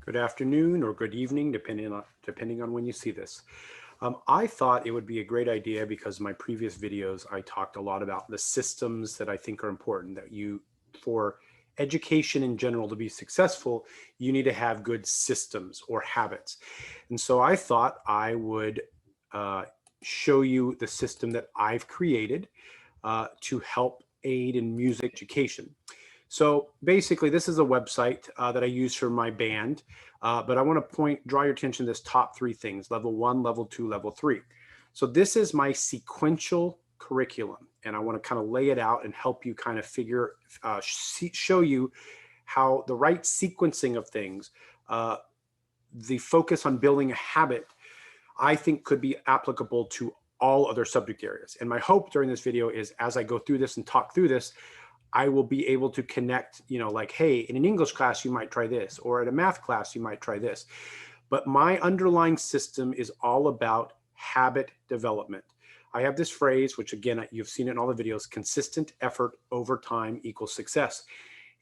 good afternoon, or good evening, depending on when you see this. I thought it would be a great idea because in my previous videos, I talked a lot about the systems that I think are important that for education in general to be successful, you need to have good systems or habits. And so I thought I would uh, show you the system that I've created to help aid in music education. So basically, this is a website that I use for my band, but I want to draw your attention to this top three things: level one, level two, level three. So this is my sequential curriculum, and I want to kind of lay it out and help you kind of show you how the right sequencing of things, uh, the focus on building a habit, I think could be applicable to all other subject areas. And my hope during this video is as I go through this and talk through this, I will be able to connect, like, hey, in an English class, you might try this, or at a math class, you might try this. But my underlying system is all about habit development. I have this phrase, which again, you've seen it in all the videos: consistent effort over time equals success.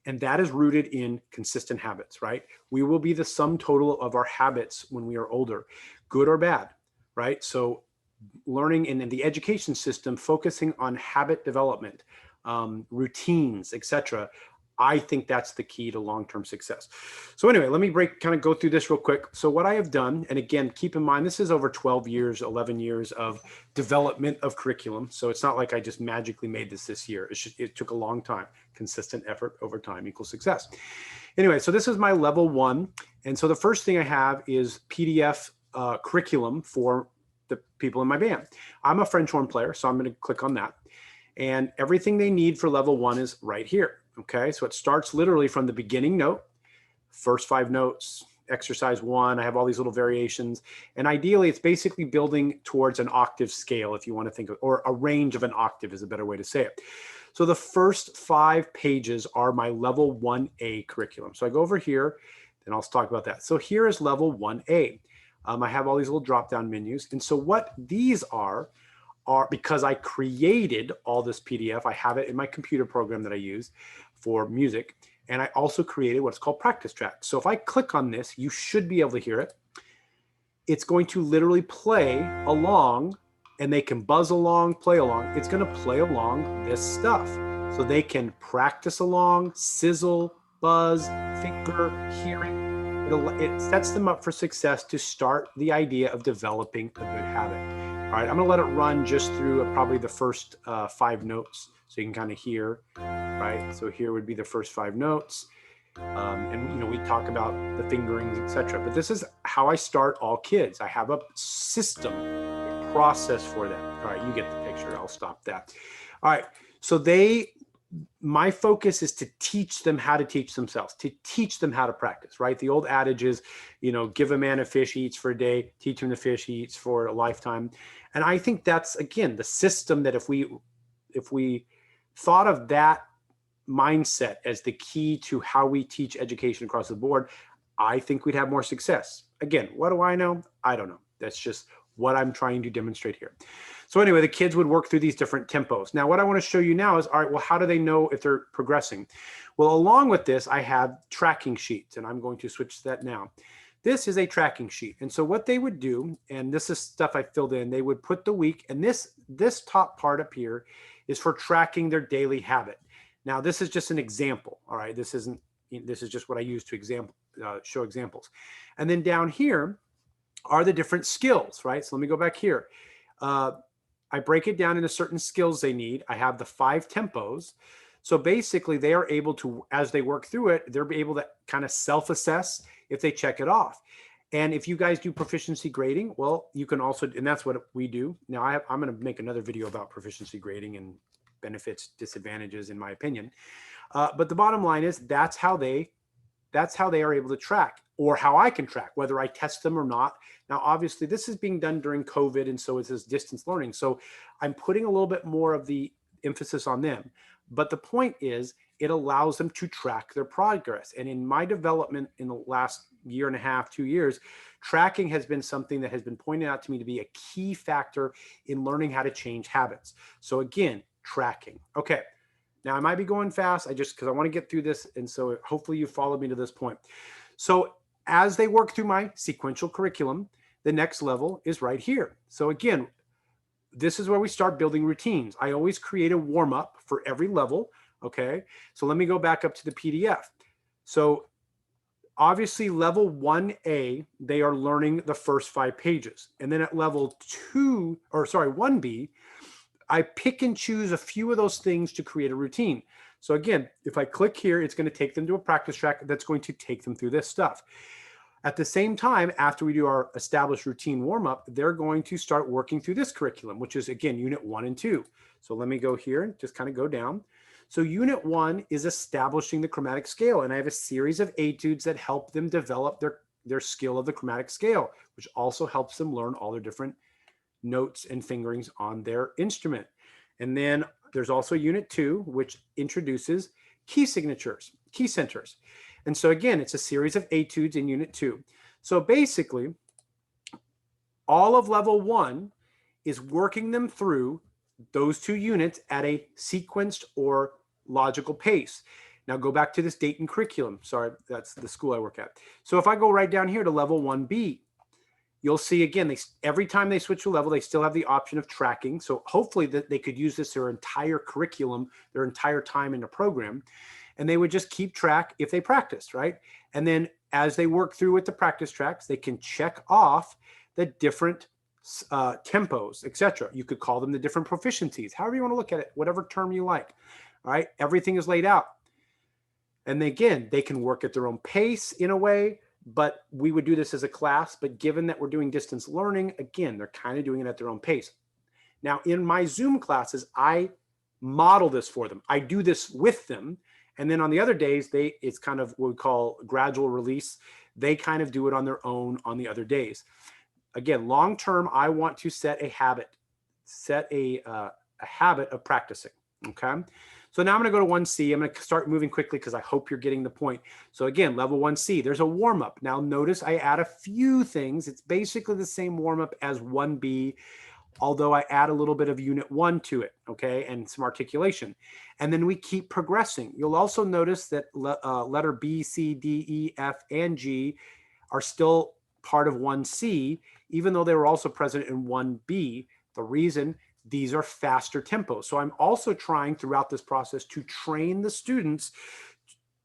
And that is rooted in consistent habits, right? We will be the sum total of our habits when we are older, good or bad, right? So learning in the education system, focusing on habit development, routines, etc. I think that's the key to long-term success. So anyway, let me kind of go through this real quick. So what I have done, and again, keep in mind, this is over 12 years, 11 years of development of curriculum. So it's not like I just magically made this year. It took a long time. Consistent effort over time equals success. Anyway, so this is my level one. And so the first thing I have is PDF curriculum for the people in my band. I'm a French horn player, so I'm going to click on that. And everything they need for level one is right here. Okay, so it starts literally from the beginning note, first 5 notes, exercise 1. I have all these little variations. And ideally, it's basically building towards an octave scale, if you want to think of, or a range of an octave is a better way to say it. So the first 5 pages are my level 1A curriculum. So I go over here, then I'll talk about that. So here is level 1A. I have all these little drop-down menus. And so what these are because I created all this PDF. I have it in my computer program that I use for music. And I also created what's called practice tracks. So if I click on this, you should be able to hear it. It's going to literally play along, and they can buzz along, play along. It's going to play along this stuff. So they can practice along, sizzle, buzz, finger, hearing. It sets them up for success to start the idea of developing a good habit. All right, I'm gonna let it run just through probably the first 5 notes so you can kind of hear, right? So here would be the first 5 notes. And we talk about the fingerings, etc. But this is how I start all kids. I have a system, a process for them. All right, you get the picture. I'll stop that. All right, so my focus is to teach them how to teach themselves, to teach them how to practice, right? The old adage is, give a man a fish he eats for a day, teach him the fish he eats for a lifetime. And I think that's, again, the system that if we thought of that mindset as the key to how we teach education across the board, I think we'd have more success. Again, what do I know? I don't know. That's just what I'm trying to demonstrate here. So anyway, the kids would work through these different tempos. Now, what I want to show you now is, all right, well, how do they know if they're progressing? Well, along with this, I have tracking sheets, and I'm going to switch to that now. This is a tracking sheet. And so what they would do, and this is stuff I filled in, they would put the week, and this top part up here is for tracking their daily habit. Now, this is just an example, all right? This is just what I use to show examples. And then down here are the different skills, right? So let me go back here. I break it down into certain skills they need. I have the 5 tempos. So basically they are able to, as they work through it, they're able to kind of self-assess if they check it off. And if you guys do proficiency grading, well, you can also, and that's what we do. Now I'm going to make another video about proficiency grading and benefits, disadvantages, in my opinion. But the bottom line is that's how they are able to track, or how I can track, whether I test them or not. Now, obviously, this is being done during COVID, and so it's this distance learning. So I'm putting a little bit more of the emphasis on them. But the point is, it allows them to track their progress. And in my development in the last year and a half, 2 years, tracking has been something that has been pointed out to me to be a key factor in learning how to change habits. So again, tracking. Okay. Now I might be going fast. Because I want to get through this. And so hopefully you followed me to this point. So As they work through my sequential curriculum, the next level is right here. So again, this is where we start building routines. I always create a warm up for every level. Okay. So let me go back up to the PDF. So obviously level 1A, they are learning the first 5 pages. And then at level 1B, I pick and choose a few of those things to create a routine. So again, if I click here, it's going to take them to a practice track that's going to take them through this stuff. At the same time, after we do our established routine warm-up, they're going to start working through this curriculum, which is, again, unit 1 and 2. So let me go here and just kind of go down. So unit 1 is establishing the chromatic scale, and I have a series of etudes that help them develop their skill of the chromatic scale, which also helps them learn all their different notes and fingerings on their instrument. And then there's also unit 2, which introduces key signatures, key centers. And so again, it's a series of etudes in unit 2. So basically, all of level 1 is working them through those 2 units at a sequenced or logical pace. Now go back to this Dayton curriculum. Sorry, that's the school I work at. So if I go right down here to level 1B, you'll see again, every time they switch a level, they still have the option of tracking. So hopefully that they could use this their entire curriculum, their entire time in the program. And they would just keep track if they practiced, right? And then as they work through with the practice tracks, they can check off the different tempos, etc. You could call them the different proficiencies, however you want to look at it, whatever term you like, all right? Everything is laid out. And again, they can work at their own pace in a way, but we would do this as a class. But given that we're doing distance learning, again, they're kind of doing it at their own pace. Now, in my Zoom classes, I model this for them. I do this with them. And then on the other days, it's kind of what we call gradual release. They kind of do it on their own on the other days. Again, long term, I want to set a habit, a habit of practicing. Okay. So now I'm going to go to 1C. I'm going to start moving quickly because I hope you're getting the point. So again, level 1C, there's a warm up. Now notice I add a few things. It's basically the same warm up as 1B. Although I add a little bit of unit 1 to it, okay, and some articulation. And then we keep progressing. You'll also notice that letter B, C, D, E, F, and G are still part of 1C, even though they were also present in 1B. The reason, these are faster tempos. So I'm also trying throughout this process to train the students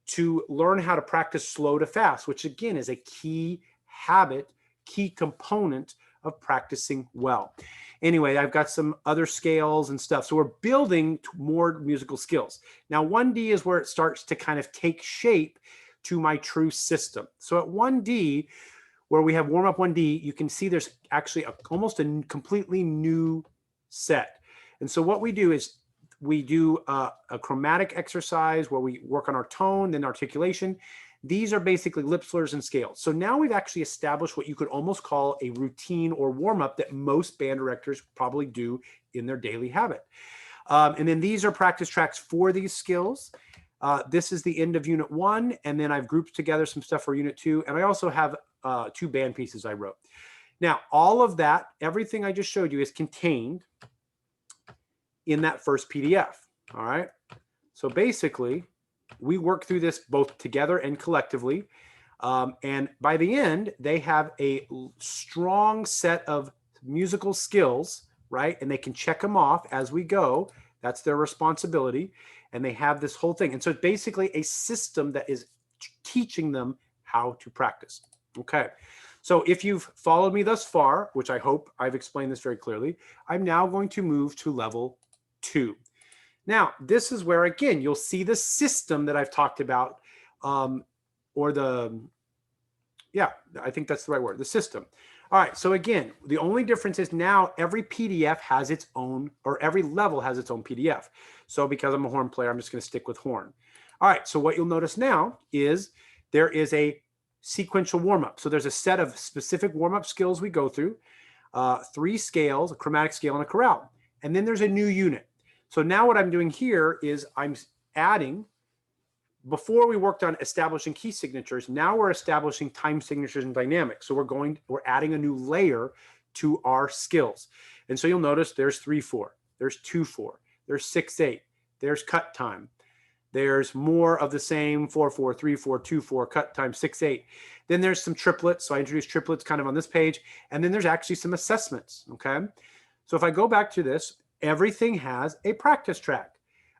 to learn how to practice slow to fast, which again is a key habit, key component of practicing well. Anyway, I've got some other scales and stuff. So we're building more musical skills. Now 1D is where it starts to kind of take shape to my true system. So at 1D, where we have warm up 1D, you can see there's actually almost a completely new set. And so what we do is we do a chromatic exercise where we work on our tone, then articulation. These are basically lip slurs and scales. So now we've actually established what you could almost call a routine or warm-up that most band directors probably do in their daily habit. And then these are practice tracks for these skills. This is the end of unit 1, and then I've grouped together some stuff for unit 2, and I also have 2 band pieces I wrote. Now, all of that, everything I just showed you is contained in that first PDF, all right? So basically, we work through this both together and collectively. And by the end, they have a strong set of musical skills, right? And they can check them off as we go. That's their responsibility. And they have this whole thing. And so it's basically a system that is teaching them how to practice. Okay. So if you've followed me thus far, which I hope I've explained this very clearly, I'm now going to move to level 2. Now, this is where, again, you'll see the system that I've talked about, yeah, I think that's the right word, the system. All right, so again, the only difference is now every PDF has its own, or every level has its own PDF. So because I'm a horn player, I'm just going to stick with horn. All right, so what you'll notice now is there is a sequential warm-up. So there's a set of specific warm-up skills we go through, 3 scales, a chromatic scale and a chorale. And then there's a new unit. So now what I'm doing here is I'm adding, before we worked on establishing key signatures, now we're establishing time signatures and dynamics. So we're adding a new layer to our skills. And so you'll notice there's 3/4, there's 2/4, there's 6/8, there's cut time, There's more of the same 4/4, 3/4, 2/4, cut times 6/8. Then there's some triplets. So I introduced triplets kind of on this page. And then there's actually some assessments. Okay. So if I go back to this, everything has a practice track,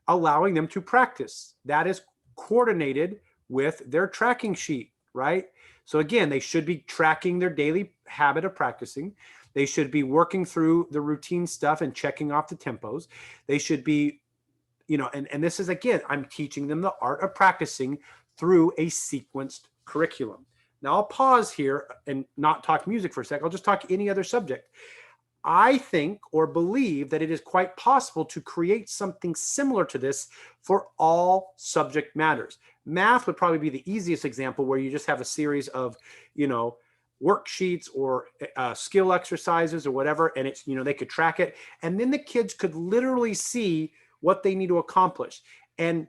allowing them to practice. That is coordinated with their tracking sheet, right? So again, they should be tracking their daily habit of practicing. They should be working through the routine stuff and checking off the tempos. They should be, and this is, again, I'm teaching them the art of practicing through a sequenced curriculum. Now I'll pause here and not talk music for a sec. I'll just talk any other subject. I think or believe that it is quite possible to create something similar to this for all subject matters. Math would probably be the easiest example, where you just have a series of, worksheets or skill exercises or whatever, and it's, they could track it, and then the kids could literally see what they need to accomplish. And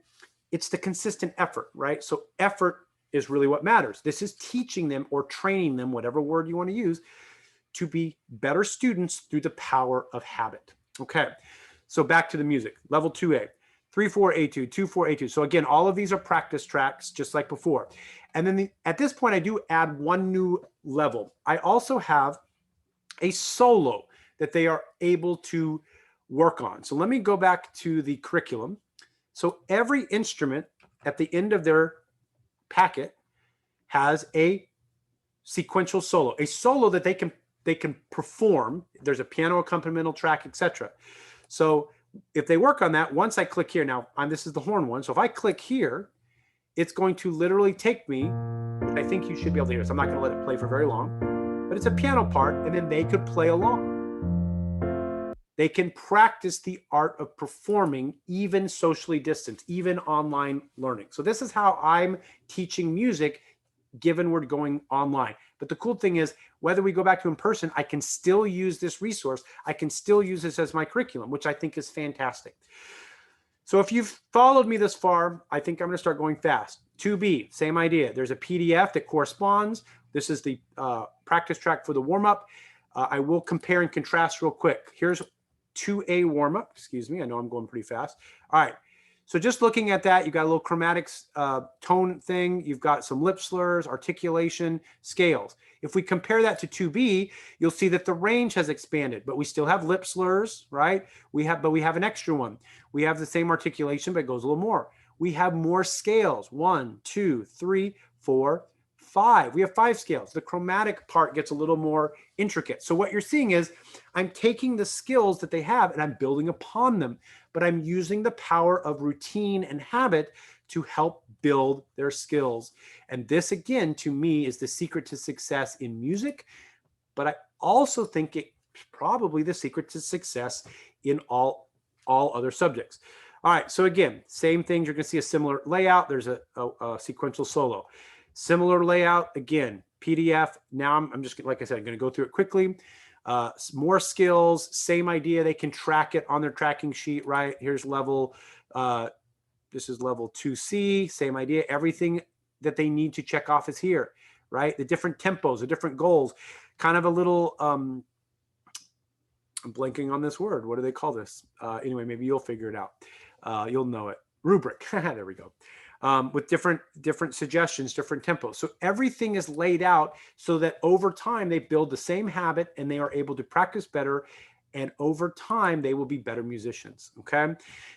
it's the consistent effort, right? So effort is really what matters. This is teaching them or training them, whatever word you want to use, to be better students through the power of habit. Okay, so back to the music. Level 2A, 3/4 A2, 2/4 A2. So again, all of these are practice tracks, just like before. And then at this point, I do add one new level. I also have a solo that they are able to work on. So let me go back to the curriculum. So every instrument at the end of their packet has a sequential solo, a solo that they can perform. There's a piano accompanimental track, etc. So if they work on that, once I click here, now this is the horn one. So if I click here, it's going to literally take me, I think you should be able to hear this. I'm not going to let it play for very long, but it's a piano part, and then they could play along. They can practice the art of performing, even socially distanced, even online learning. So this is how I'm teaching music, given we're going online. But the cool thing is, whether we go back to in person, I can still use this resource. I can still use this as my curriculum, which I think is fantastic. So if you've followed me this far, I think I'm going to start going fast. 2B, same idea. There's a PDF that corresponds. This is the practice track for the warm-up. I will compare and contrast real quick. Here's 2A warm-up. Excuse me. I know I'm going pretty fast. All right. So just looking at that, you've got a little chromatics tone thing. You've got some lip slurs, articulation, scales. If we compare that to 2B, you'll see that the range has expanded, but we still have lip slurs, right? But we have an extra one. We have the same articulation, but it goes a little more. We have more scales. 1, 2, 3, 4, 5. We have 5 scales. The chromatic part gets a little more intricate. So what you're seeing is I'm taking the skills that they have and I'm building upon them, but I'm using the power of routine and habit to help build their skills. And this, again, to me, is the secret to success in music, but I also think it's probably the secret to success in all other subjects. All right, so again, same things. You're going to see a similar layout. There's a sequential solo. Similar layout, again, PDF. Now I'm just, like I said, I'm going to go through it quickly. More skills, same idea. They can track it on their tracking sheet, right? Here's level, this is level 2C, same idea. Everything that they need to check off is here, right? The different tempos, the different goals, kind of a little, I'm blanking on this word. What do they call this? Anyway, maybe you'll figure it out. You'll know it. Rubric. There we go. With different suggestions, different tempos. So everything is laid out so that over time they build the same habit and they are able to practice better. And over time, they will be better musicians. Okay.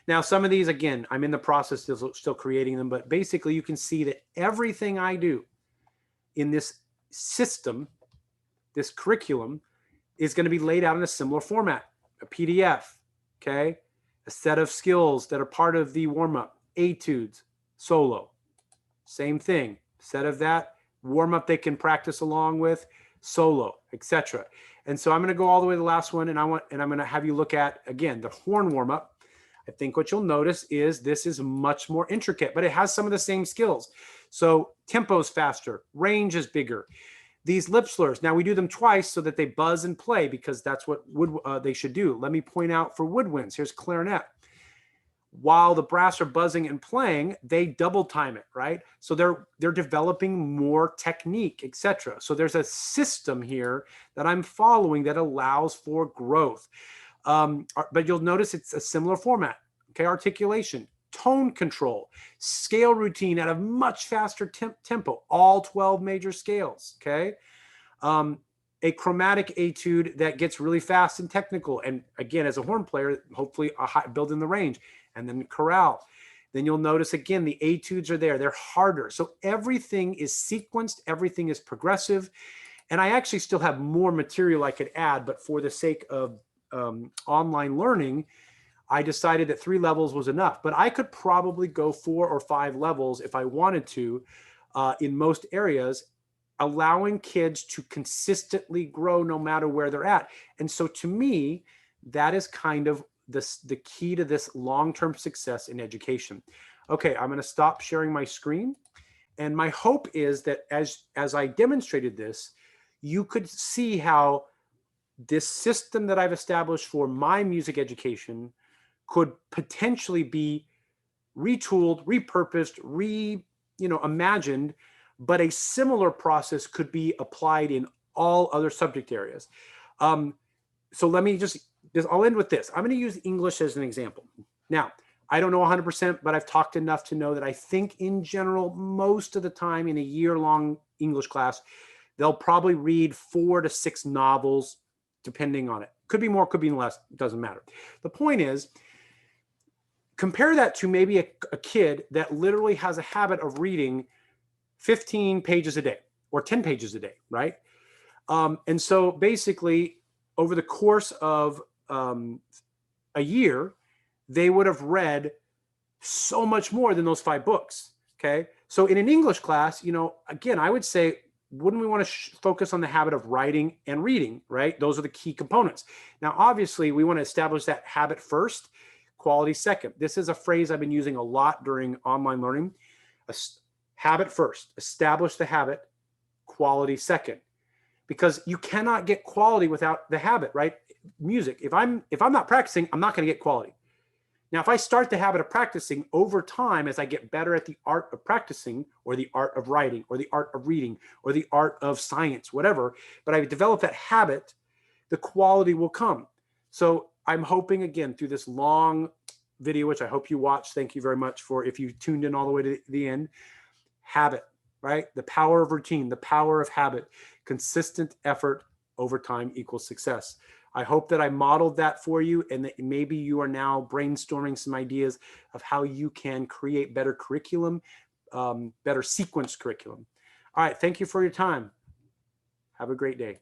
Now, some of these, again, I'm in the process of still creating them, but basically you can see that everything I do in this system, this curriculum, is going to be laid out in a similar format, a PDF. Okay. A set of skills that are part of the warm-up, etudes, solo, same thing. Set of that warm-up they can practice along with, solo, etc. And so I'm going to go all the way to the last one, and I'm going to have you look at, again, the horn warm-up. I think what you'll notice is this is much more intricate, but it has some of the same skills. So tempo is faster, range is bigger. These lip slurs, now we do them twice so that they buzz and play, because that's what they should do. Let me point out for woodwinds, here's clarinet. While the brass are buzzing and playing, they double time it, right? So they're developing more technique, etc. So there's a system here that I'm following that allows for growth. But you'll notice it's a similar format. Okay, articulation, tone control, scale routine at a much faster tempo, all 12 major scales, okay? A chromatic etude that gets really fast and technical. And again, as a horn player, hopefully build in the range. And then chorale. Then you'll notice again, the etudes are there. They're harder. So everything is sequenced. Everything is progressive. And I actually still have more material I could add, but for the sake of online learning, I decided that 3 levels was enough. But I could probably go 4 or 5 levels if I wanted to in most areas, allowing kids to consistently grow no matter where they're at. And so to me, that is kind of the key to this long-term success in education. Okay, I'm going to stop sharing my screen. And my hope is that as I demonstrated this, you could see how this system that I've established for my music education could potentially be retooled, repurposed, imagined, but a similar process could be applied in all other subject areas. So let me I'll end with this. I'm going to use English as an example. Now, I don't know 100%, but I've talked enough to know that I think in general, most of the time in a year-long English class, they'll probably read 4 to 6 novels, depending on it. Could be more, could be less, doesn't matter. The point is, compare that to maybe a kid that literally has a habit of reading 15 pages a day or 10 pages a day, right? And so basically, over the course of a year, they would have read so much more than those 5 books, okay? So in an English class, again, I would say, wouldn't we want to focus on the habit of writing and reading, right? Those are the key components. Now, obviously, we want to establish that habit first, quality second. This is a phrase I've been using a lot during online learning. Habit first, establish the habit, quality second. Because you cannot get quality without the habit, right? Music, if I'm not practicing, I'm not going to get quality. Now, if I start the habit of practicing over time, as I get better at the art of practicing or the art of writing or the art of reading or the art of science, whatever, but I develop that habit, the quality will come. So I'm hoping, again, through this long video, which I hope you watched, thank you very much for, if you tuned in all the way to the end, habit, right? The power of routine, the power of habit, consistent effort over time equals success. I hope that I modeled that for you and that maybe you are now brainstorming some ideas of how you can create better curriculum, better sequence curriculum. All right, thank you for your time. Have a great day.